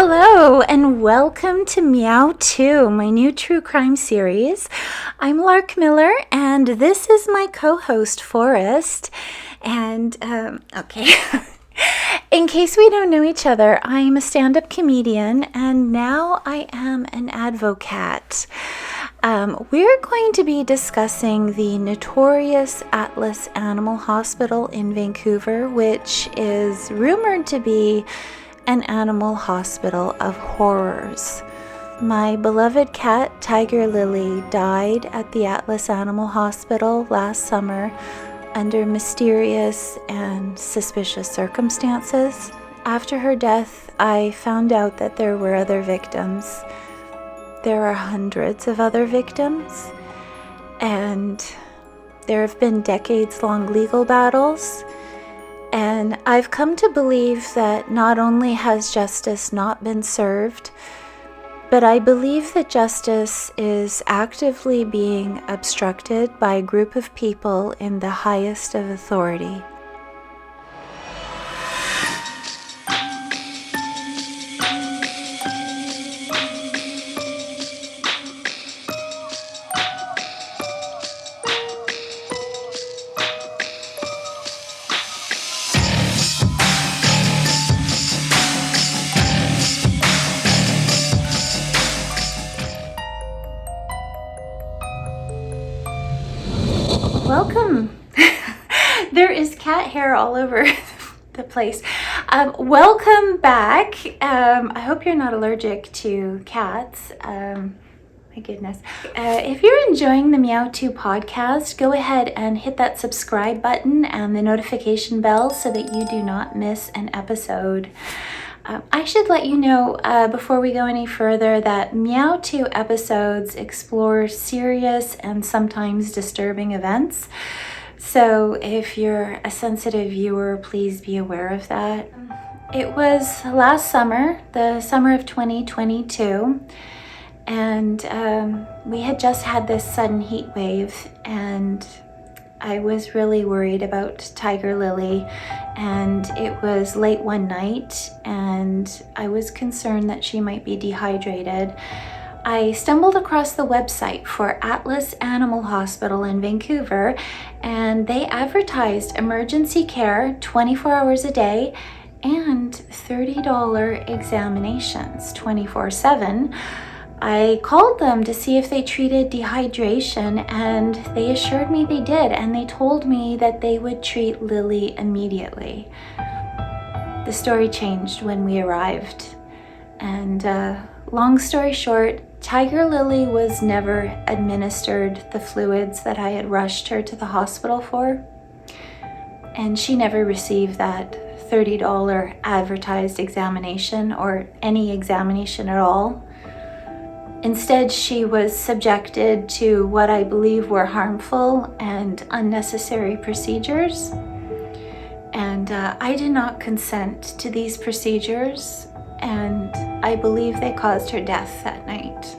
Hello and welcome to Meow 2, my new true crime series. I'm Larke Miller and this is my co-host Forrest. And, in case we don't know each other, I'm a stand-up comedian and now I am an advocate. We're going to be discussing the notorious Atlas Animal Hospital in Vancouver, which is rumored to be an animal hospital of horrors. My beloved cat, Tiger Lily, died at the Atlas Animal Hospital last summer under mysterious and suspicious circumstances. After her death, I found out that there were other victims. There are hundreds of other victims, and there have been decades-long legal battles. And I've come to believe that not only has justice not been served, but I believe that justice is actively being obstructed by a group of people in the highest of authority. Welcome. There is cat hair all over the place. Welcome back. I hope you're not allergic to cats. My goodness. If you're enjoying the Meow 2 podcast, go ahead and hit that subscribe button and the notification bell so that you do not miss an episode. I should let you know before we go any further that Meow 2 episodes explore serious and sometimes disturbing events. So if you're a sensitive viewer, please be aware of that. It was last summer, the summer of 2022, and we had just had this sudden heat wave, and I was really worried about Tiger Lily, and it was late one night and I was concerned that she might be dehydrated. I stumbled across the website for Atlas Animal Hospital in Vancouver, and they advertised emergency care 24 hours a day and $30 examinations 24/7. I called them to see if they treated dehydration, and they assured me they did, and they told me that they would treat Lily immediately. The story changed when we arrived, and long story short, Tiger Lily was never administered the fluids that I had rushed her to the hospital for, and she never received that $30 advertised examination or any examination at all. Instead, she was subjected to what I believe were harmful and unnecessary procedures. And I did not consent to these procedures, and I believe they caused her death that night.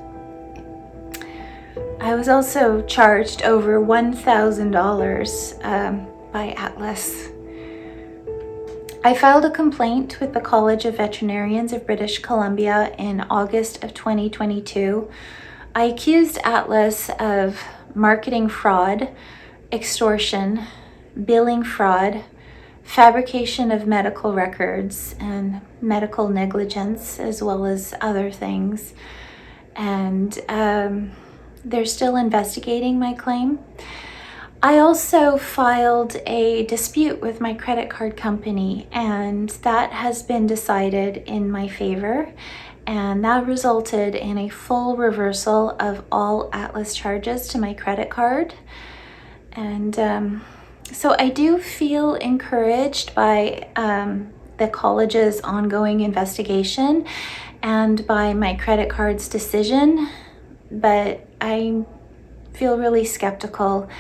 I was also charged over $1,000 by Atlas. I filed a complaint with the College of Veterinarians of British Columbia in August of 2022. I accused Atlas of marketing fraud, extortion, billing fraud, fabrication of medical records, and medical negligence, as well as other things. And they're still investigating my claim. I also filed a dispute with my credit card company, and that has been decided in my favor, and that resulted in a full reversal of all Atlas charges to my credit card. And so I do feel encouraged by the college's ongoing investigation and by my credit card's decision, but I feel really skeptical.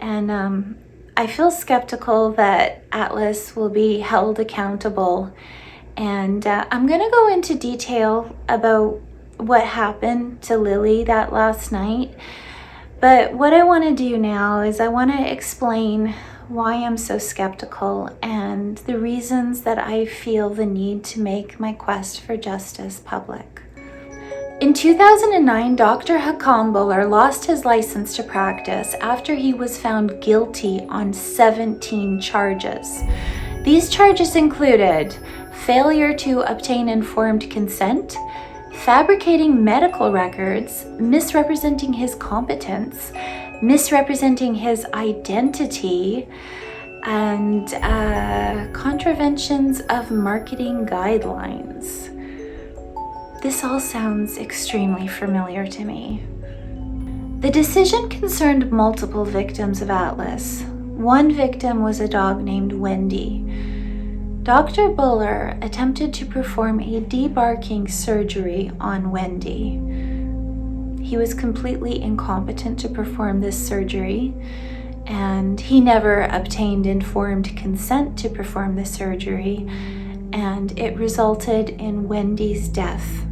And I feel skeptical that Atlas will be held accountable. And I'm going to go into detail about what happened to Lily that last night. But what I want to do now is I want to explain why I'm so skeptical and the reasons that I feel the need to make my quest for justice public. In 2009, Dr. Hakan Buller lost his license to practice after he was found guilty on 17 charges. These charges included failure to obtain informed consent, fabricating medical records, misrepresenting his competence, misrepresenting his identity, and contraventions of marketing guidelines. This all sounds extremely familiar to me. The decision concerned multiple victims of Atlas. One victim was a dog named Wendy. Dr. Buller attempted to perform a debarking surgery on Wendy. He was completely incompetent to perform this surgery, and he never obtained informed consent to perform the surgery, and it resulted in Wendy's death.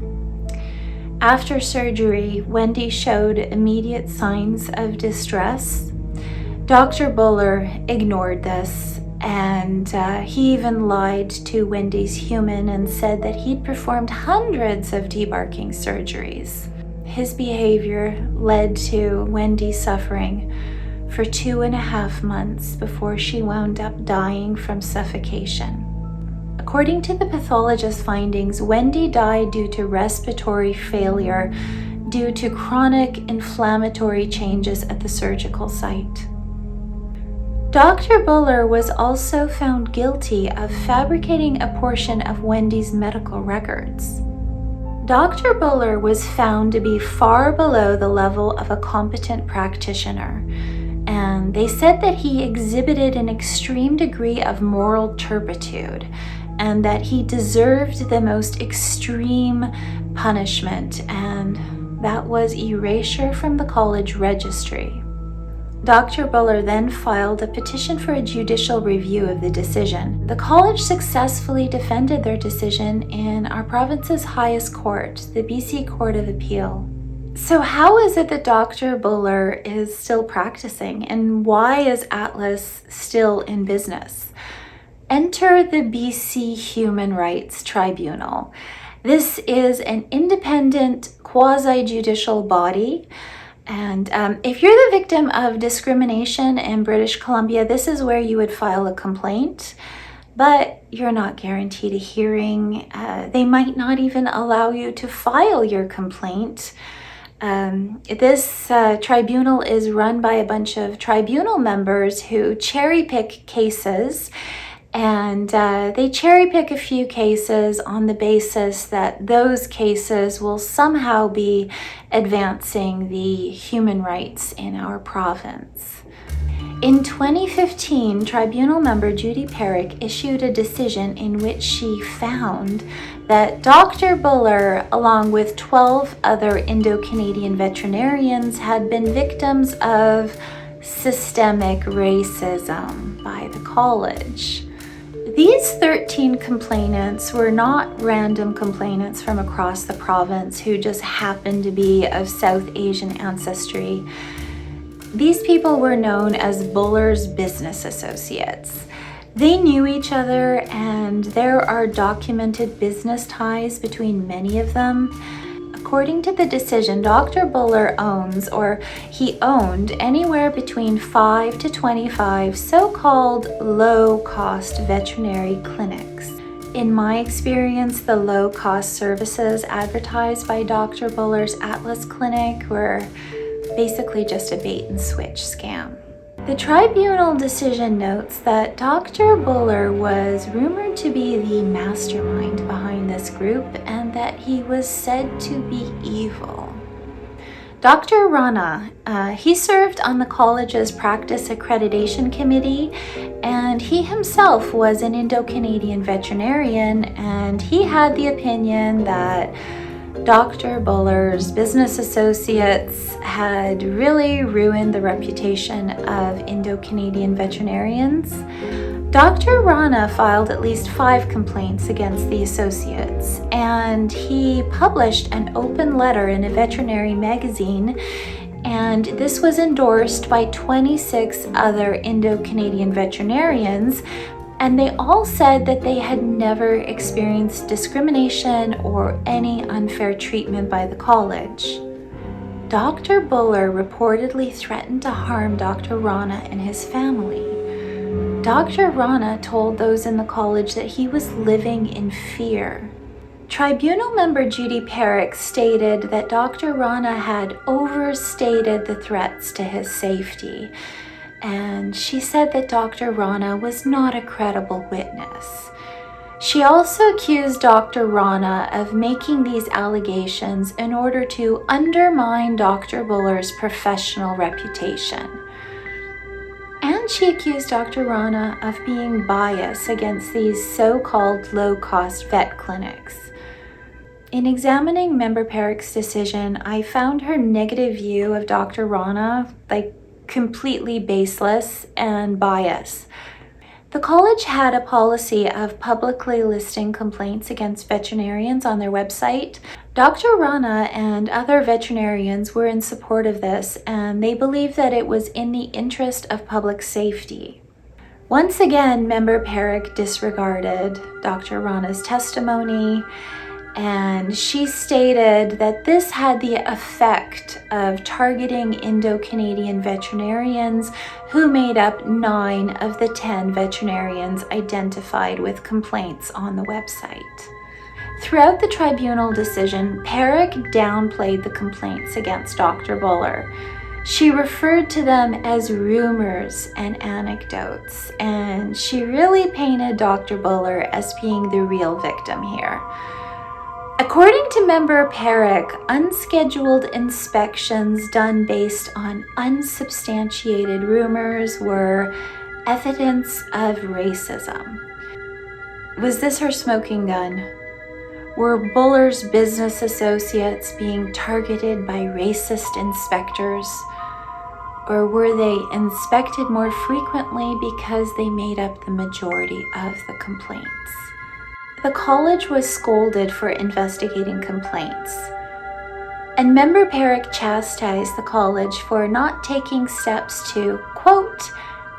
After surgery, Wendy showed immediate signs of distress. Dr. Buller ignored this, and he even lied to Wendy's human and said that he'd performed hundreds of debarking surgeries. His behavior led to Wendy suffering for 2.5 months before she wound up dying from suffocation. According to the pathologist's findings, Wendy died due to respiratory failure due to chronic inflammatory changes at the surgical site. Dr. Buller was also found guilty of fabricating a portion of Wendy's medical records. Dr. Buller was found to be far below the level of a competent practitioner, and they said that he exhibited an extreme degree of moral turpitude and that he deserved the most extreme punishment, and that was erasure from the college registry. Dr. Buller then filed a petition for a judicial review of the decision. The college successfully defended their decision in our province's highest court, the BC Court of Appeal. So how is it that Dr. Buller is still practicing, and why is Atlas still in business? Enter the BC Human Rights Tribunal. This is an independent quasi-judicial body. And if you're the victim of discrimination in British Columbia, this is where you would file a complaint, but you're not guaranteed a hearing. They might not even allow you to file your complaint. This tribunal is run by a bunch of tribunal members who cherry pick cases, and they cherry pick a few cases on the basis that those cases will somehow be advancing the human rights in our province. In 2015, tribunal member Judy Perrick issued a decision in which she found that Dr. Buller, along with 12 other Indo-Canadian veterinarians, had been victims of systemic racism by the college. These 13 complainants were not random complainants from across the province who just happened to be of South Asian ancestry. These people were known as Buller's business associates. They knew each other, and there are documented business ties between many of them. According to the decision, Dr. Buller owned anywhere between 5 to 25 so-called low-cost veterinary clinics. In my experience, the low-cost services advertised by Dr. Buller's Atlas Clinic were basically just a bait-and-switch scam. The tribunal decision notes that Dr. Buller was rumored to be the mastermind behind this group and that he was said to be evil. Dr. Rana, he served on the college's practice accreditation committee, and he himself was an Indo-Canadian veterinarian, and he had the opinion that Dr. Buller's business associates had really ruined the reputation of Indo-Canadian veterinarians. Dr. Rana filed at least 5 complaints against the associates, and he published an open letter in a veterinary magazine And this was endorsed by 26 other Indo-Canadian veterinarians, and they all said that they had never experienced discrimination or any unfair treatment by the college. Dr. Buller reportedly threatened to harm Dr. Rana and his family. Dr. Rana told those in the college that he was living in fear. Tribunal member Judy Perrick stated that Dr. Rana had overstated the threats to his safety, and she said that Dr. Rana was not a credible witness. She also accused Dr. Rana of making these allegations in order to undermine Dr. Buller's professional reputation. And she accused Dr. Rana of being biased against these so-called low-cost vet clinics. In examining Member Perrick's decision, I found her negative view of Dr. Rana completely baseless and biased. The college had a policy of publicly listing complaints against veterinarians on their website. Dr. Rana and other veterinarians were in support of this, and they believed that it was in the interest of public safety. Once again, Member Perrick disregarded Dr. Rana's testimony, and she stated that this had the effect of targeting Indo-Canadian veterinarians who made up 9 of the 10 veterinarians identified with complaints on the website. Throughout the tribunal decision, Perrick downplayed the complaints against Dr. Buller. She referred to them as rumors and anecdotes, and she really painted Dr. Buller as being the real victim here. According to Member Perrick, unscheduled inspections done based on unsubstantiated rumors were evidence of racism. Was this her smoking gun? Were Buller's business associates being targeted by racist inspectors? Or were they inspected more frequently because they made up the majority of the complaints? The college was scolded for investigating complaints, and Member Perrick chastised the college for not taking steps to, quote,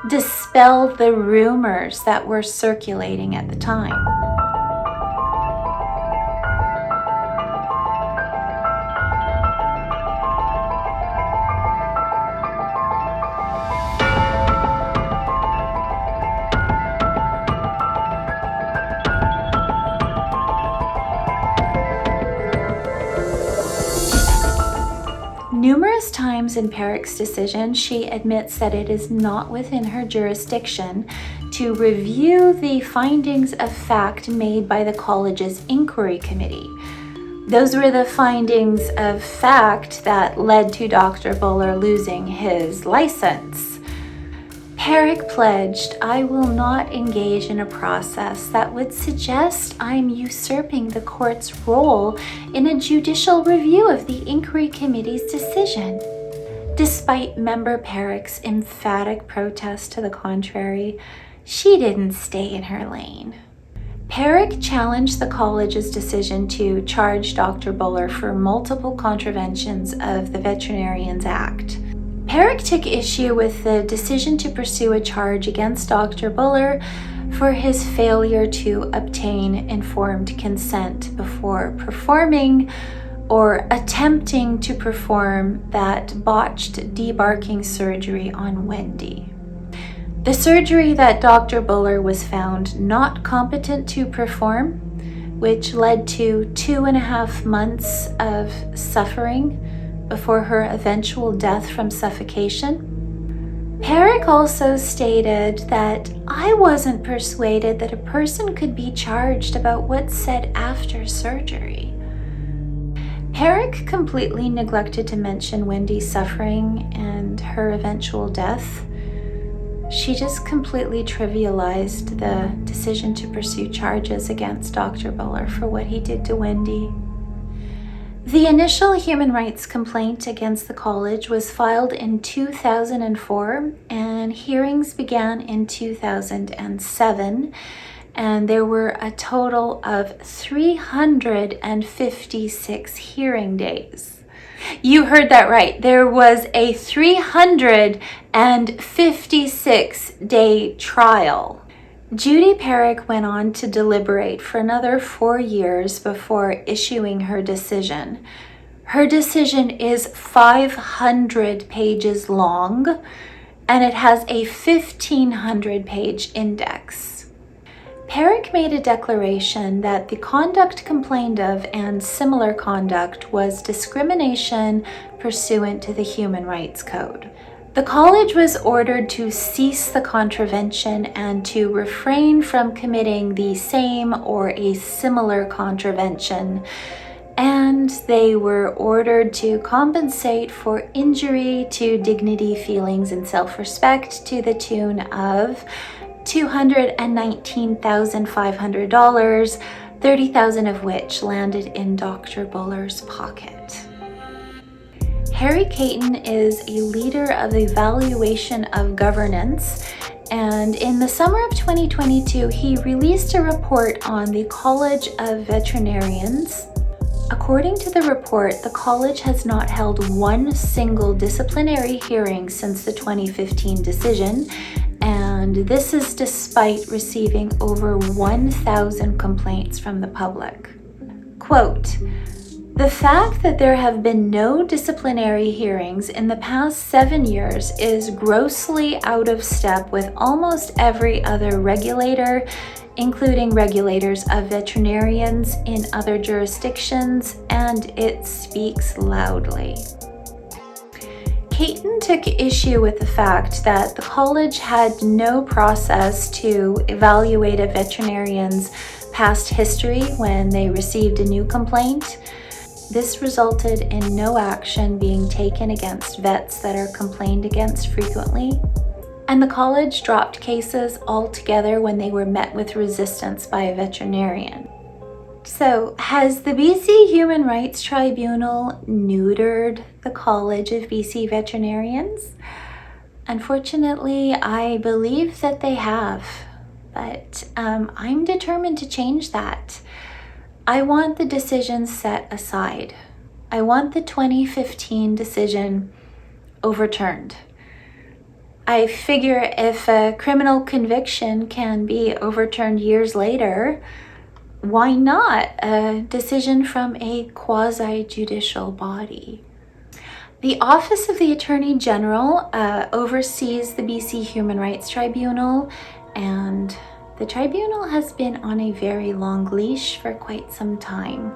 dispel the rumors that were circulating at the time. Numerous times in Perrick's decision, she admits that it is not within her jurisdiction to review the findings of fact made by the college's inquiry committee. Those were the findings of fact that led to Dr. Buller losing his license. Perrick pledged, "I will not engage in a process that would suggest I'm usurping the court's role in a judicial review of the inquiry committee's decision." Despite Member Perrick's emphatic protest to the contrary, she didn't stay in her lane. Perrick challenged the college's decision to charge Dr. Buller for multiple contraventions of the Veterinarians Act. Perrick took issue with the decision to pursue a charge against Dr. Buller for his failure to obtain informed consent before performing or attempting to perform that botched debarking surgery on Wendy. The surgery that Dr. Buller was found not competent to perform, which led to 2.5 months of suffering before her eventual death from suffocation. Perrick also stated that I wasn't persuaded that a person could be charged about what's said after surgery. Perrick completely neglected to mention Wendy's suffering and her eventual death. She just completely trivialized the decision to pursue charges against Dr. Buller for what he did to Wendy. The initial human rights complaint against the college was filed in 2004, and hearings began in 2007, and there were a total of 356 hearing days. You heard that right. There was a 356-day trial. Judy Perrick went on to deliberate for another 4 years before issuing her decision. Her decision is 500 pages long, and it has a 1,500-page index. Perrick made a declaration that the conduct complained of and similar conduct was discrimination pursuant to the Human Rights Code. The college was ordered to cease the contravention and to refrain from committing the same or a similar contravention, and they were ordered to compensate for injury to dignity, feelings, and self-respect to the tune of $219,500, $30,000 of which landed in Dr. Buller's pocket. Harry Caton is a leader of evaluation of governance, and in the summer of 2022, he released a report on the College of Veterinarians. According to the report, the college has not held one single disciplinary hearing since the 2015 decision, and this is despite receiving over 1,000 complaints from the public. Quote, "The fact that there have been no disciplinary hearings in the past 7 years is grossly out of step with almost every other regulator, including regulators of veterinarians in other jurisdictions, and it speaks loudly." Caton took issue with the fact that the college had no process to evaluate a veterinarian's past history when they received a new complaint. This resulted in no action being taken against vets that are complained against frequently, and the college dropped cases altogether when they were met with resistance by a veterinarian. So, has the BC Human Rights Tribunal neutered the College of BC Veterinarians? Unfortunately, I believe that they have, but I'm determined to change that. I want the decision set aside. I want the 2015 decision overturned. I figure if a criminal conviction can be overturned years later, why not a decision from a quasi-judicial body? The Office of the Attorney General oversees the BC Human Rights Tribunal, and the tribunal has been on a very long leash for quite some time.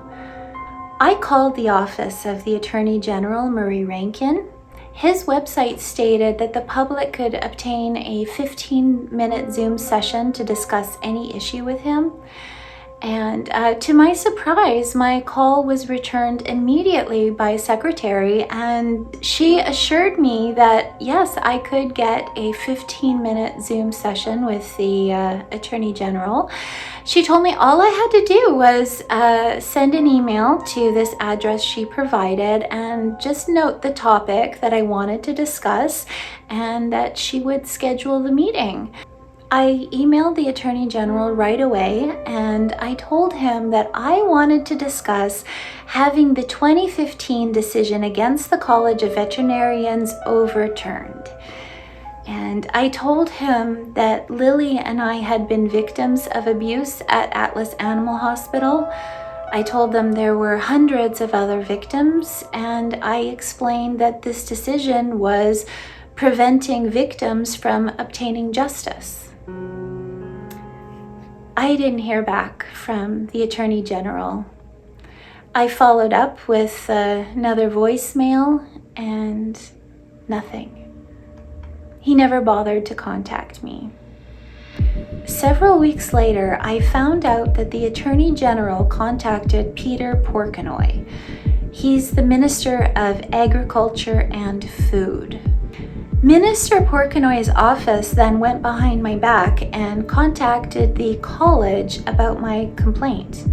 I called the Office of the Attorney General, Murray Rankin. His website stated that the public could obtain a 15-minute Zoom session to discuss any issue with him. And to my surprise, my call was returned immediately by a secretary, and she assured me that yes, I could get a 15-minute Zoom session with the Attorney General. She told me all I had to do was send an email to this address she provided and just note the topic that I wanted to discuss, and that she would schedule the meeting. I emailed the Attorney General right away, and I told him that I wanted to discuss having the 2015 decision against the College of Veterinarians overturned. And I told him that Lily and I had been victims of abuse at Atlas Animal Hospital. I told them there were hundreds of other victims, and I explained that this decision was preventing victims from obtaining justice. I didn't hear back from the Attorney General. I followed up with another voicemail and nothing. He never bothered to contact me. Several weeks later, I found out that the Attorney General contacted Peter Porkanoy. He's the Minister of Agriculture and Food. Minister Porkanoy's office then went behind my back and contacted the college about my complaint.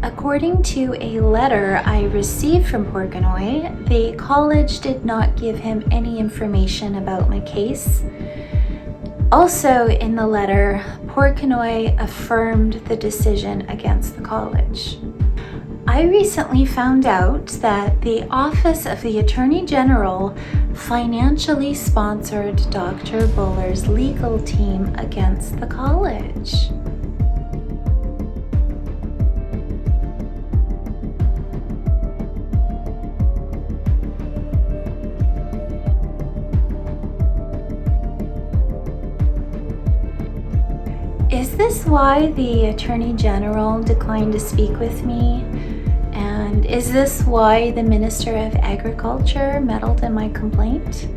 According to a letter I received from Porkanoy, the college did not give him any information about my case. Also in the letter, Porkanoy affirmed the decision against the college. I recently found out that the Office of the Attorney General financially sponsored Dr. Buller's legal team against the college. Is this why the Attorney General declined to speak with me? And is this why the Minister of Agriculture meddled in my complaint?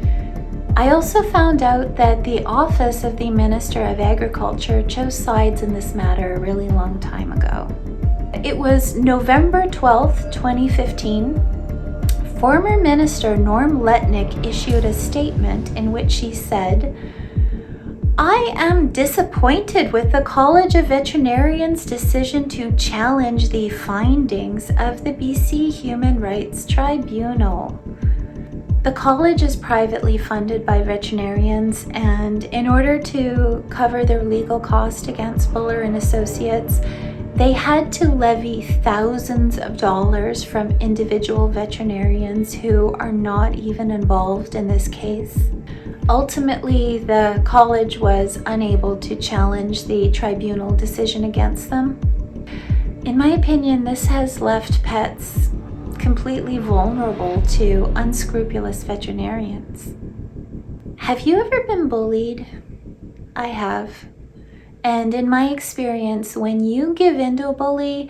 I also found out that the Office of the Minister of Agriculture chose sides in this matter a really long time ago. It was November 12th, 2015. Former Minister Norm Letnick issued a statement in which he said, "I am disappointed with the College of Veterinarians' decision to challenge the findings of the BC Human Rights Tribunal. The college is privately funded by veterinarians, and in order to cover their legal cost against Buller and Associates, they had to levy thousands of dollars from individual veterinarians who are not even involved in this case. Ultimately, the college was unable to challenge the tribunal decision against them. In my opinion, this has left pets completely vulnerable to unscrupulous veterinarians." Have you ever been bullied? I have. And in my experience, when you give in to a bully,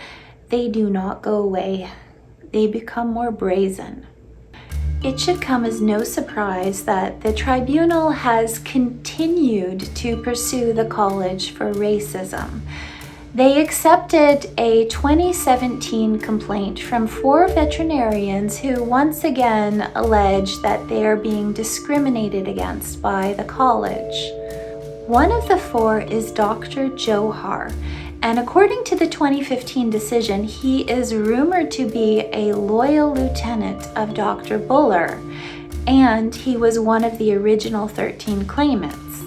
they do not go away. They become more brazen. It should come as no surprise that the tribunal has continued to pursue the college for racism. They accepted a 2017 complaint from 4 veterinarians who once again allege that they are being discriminated against by the college. One of the 4 is Dr. Johar, and according to the 2015 decision, he is rumored to be a loyal lieutenant of Dr. Buller, and he was one of the original 13 claimants.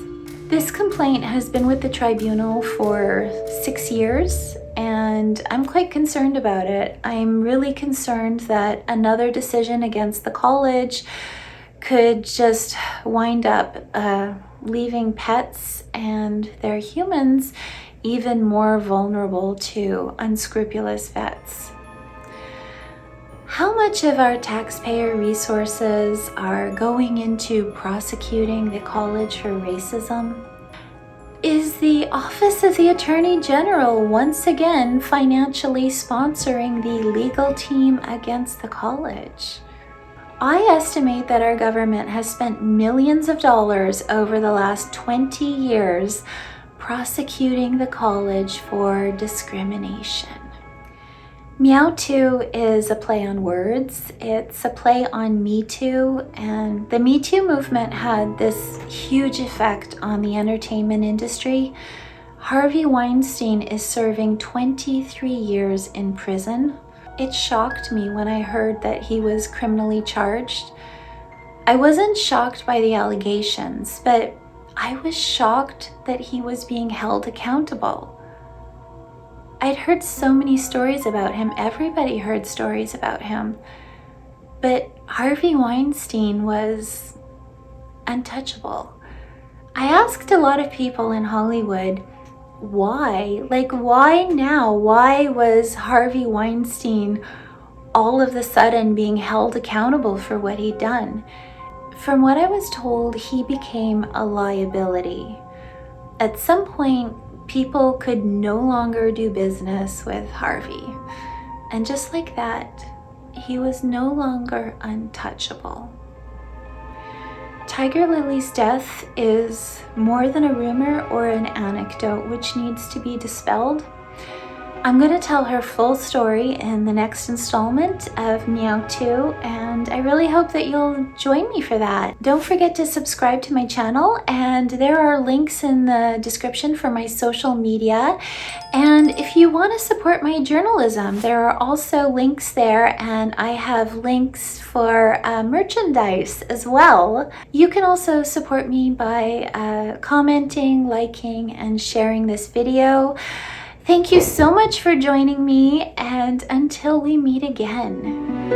This complaint has been with the tribunal for 6 years, and I'm quite concerned about it. I'm really concerned that another decision against the college could just wind up leaving pets and their humans even more vulnerable to unscrupulous vets. How much of our taxpayer resources are going into prosecuting the college for racism? Is the Office of the Attorney General once again financially sponsoring the legal team against the college? I estimate that our government has spent millions of dollars over the last 20 years prosecuting the college for discrimination. Meow Too is a play on words. It's a play on Me Too, and the Me Too movement had this huge effect on the entertainment industry. Harvey Weinstein is serving 23 years in prison. It shocked me when I heard that he was criminally charged. I wasn't shocked by the allegations, but I was shocked that he was being held accountable. I'd heard so many stories about him. Everybody heard stories about him. But Harvey Weinstein was untouchable. I asked a lot of people in Hollywood, why? Why now? Why was Harvey Weinstein all of a sudden being held accountable for what he'd done? From what I was told, he became a liability. At some point, people could no longer do business with Harvey. And just like that, he was no longer untouchable. Tiger Lily's death is more than a rumor or an anecdote which needs to be dispelled. I'm going to tell her full story in the next installment of Meow Too, and I really hope that you'll join me for that. Don't forget to subscribe to my channel, and there are links in the description for my social media. And if you want to support my journalism, there are also links there, and I have links for merchandise as well. You can also support me by commenting, liking, and sharing this video. Thank you so much for joining me, and until we meet again.